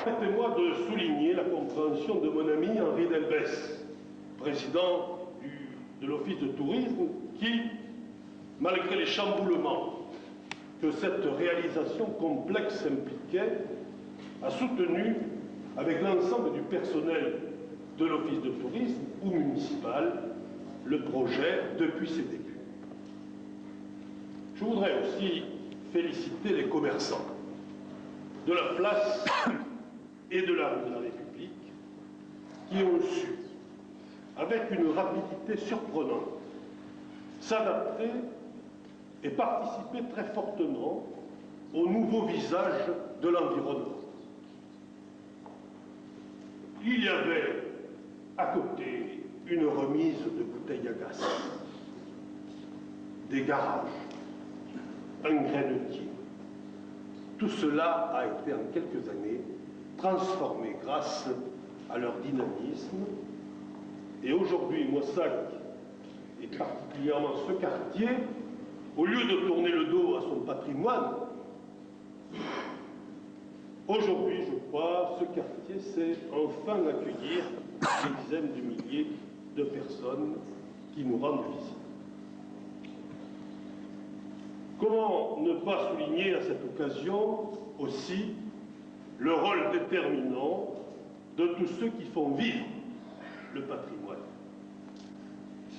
Permettez-moi de souligner la compréhension de mon ami Henri Delbès, président de l'Office de tourisme, qui, malgré les chamboulements que cette réalisation complexe impliquait, a soutenu, avec l'ensemble du personnel de l'Office de tourisme ou municipal, le projet depuis ses débuts. Je voudrais aussi féliciter les commerçants de la place et de la rue de la République qui ont su, avec une rapidité surprenante, s'adapter et participer très fortement au nouveau visage de l'environnement. Il y avait à côté une remise de bouteilles à gaz, des garages, un grenetier. Tout cela a été en quelques années transformé grâce à leur dynamisme. Et aujourd'hui, Moissac, et particulièrement ce quartier, au lieu de tourner le dos à son patrimoine, aujourd'hui, je crois, ce quartier sait enfin accueillir des dizaines de milliers de personnes qui nous rendent visite. Comment ne pas souligner à cette occasion aussi le rôle déterminant de tous ceux qui font vivre le patrimoine.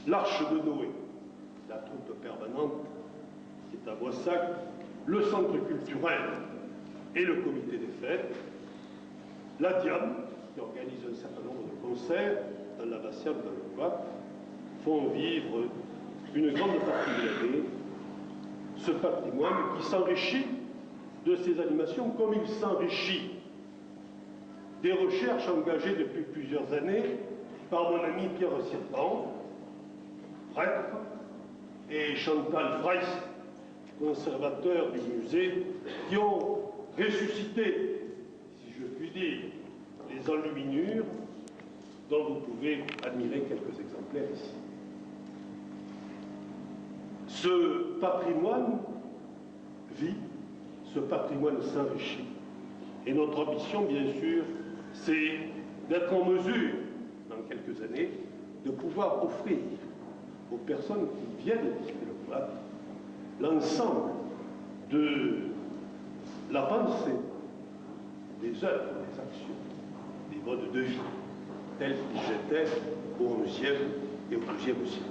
L'Arche de Noé, la troupe permanente qui est à Moissac, le centre culturel et le comité des fêtes, la Diane, qui organise un certain nombre de concerts dans l'abbatiale de le Cloître, font vivre une grande partie de l'année ce patrimoine qui s'enrichit de ces animations comme il s'enrichit des recherches engagées depuis plusieurs années par mon ami Pierre Sirpan, prêtre, et Chantal Freiss, conservateur du musée, qui ont ressuscité, si je puis dire, les enluminures dont vous pouvez admirer quelques exemplaires ici. Ce patrimoine vit, ce patrimoine s'enrichit. Et notre ambition, bien sûr, c'est d'être en mesure, dans quelques années, de pouvoir offrir aux personnes qui viennent visiter le Cloître l'ensemble de la pensée, des œuvres, des actions, des modes de vie, tels qu'ils étaient au XIe et au XIIe siècle.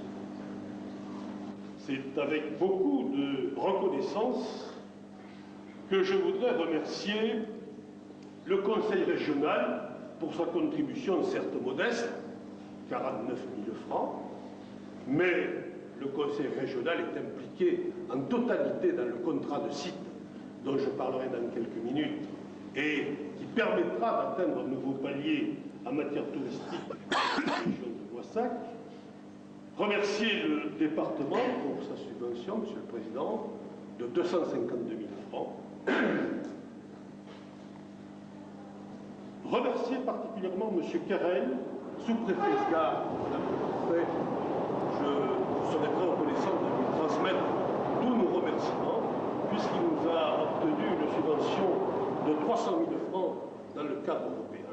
C'est avec beaucoup de reconnaissance que je voudrais remercier le Conseil régional pour sa contribution, certes modeste, 49 000 francs, mais le Conseil régional est impliqué en totalité dans le contrat de site dont je parlerai dans quelques minutes et qui permettra d'atteindre un nouveau palier en matière touristique dans la région de Moissac. Remercier le département pour sa subvention, Monsieur le Président, de 252 000 francs. Remercier particulièrement M. Carrel, sous-préfet Sgard, Madame le Préfet. Je serai très reconnaissant de lui transmettre tous nos remerciements, puisqu'il nous a obtenu une subvention de 300 000 francs dans le cadre européen.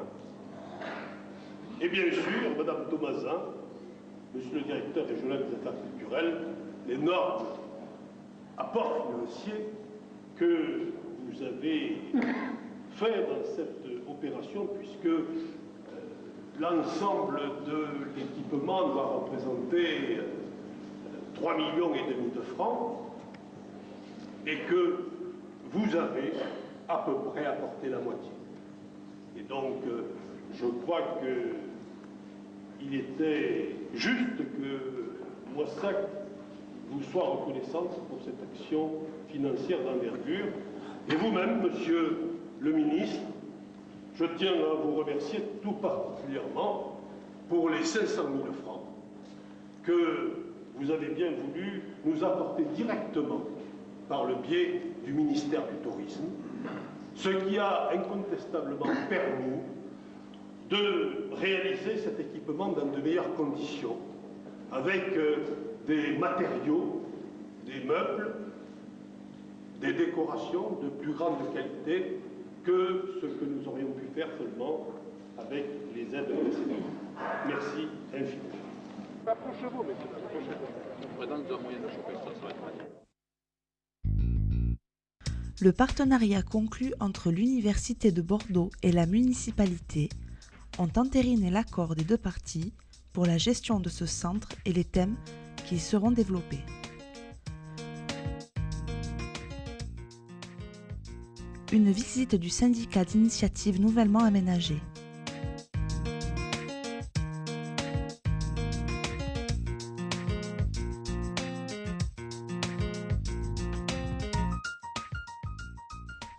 Et bien sûr, Madame Thomasin, Monsieur le Directeur régional des affaires culturelles, l'énorme apport financier que vous avez fait dans cette opération, puisque l'ensemble de l'équipement doit représenter 3,5 millions de francs et que vous avez à peu près apporté la moitié. Et donc, je crois qu'il était juste que Moissac vous soit reconnaissante pour cette action financière d'envergure. Et vous-même, Monsieur le ministre, je tiens à vous remercier tout particulièrement pour les 500 000 francs que vous avez bien voulu nous apporter directement par le biais du ministère du Tourisme, ce qui a incontestablement permis de réaliser cet équipement dans de meilleures conditions, avec des matériaux, des meubles, des décorations de plus grande qualité que ce que nous aurions pu faire seulement avec les aides précédentes. Merci infiniment. Approchez-vous, messieurs, approchez-vous. On présente deux moyens de choper ça, ça va être magnifique. Le partenariat conclu entre l'Université de Bordeaux et la municipalité ont entériné l'accord des deux parties pour la gestion de ce centre et les thèmes qui y seront développés. Une visite du syndicat d'initiative nouvellement aménagée.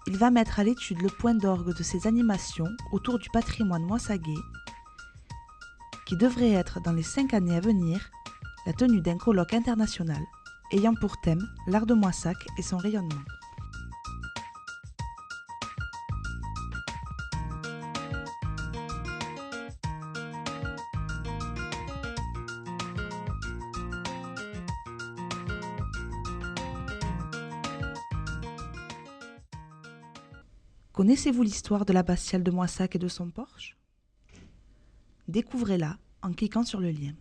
Il va mettre à l'étude le point d'orgue de ces animations autour du patrimoine moissaguais, qui devrait être dans les 5 années à venir la tenue d'un colloque international ayant pour thème l'art de Moissac et son rayonnement. Connaissez-vous l'histoire de l'abbatiale de Moissac et de son porche ? Découvrez-la en cliquant sur le lien.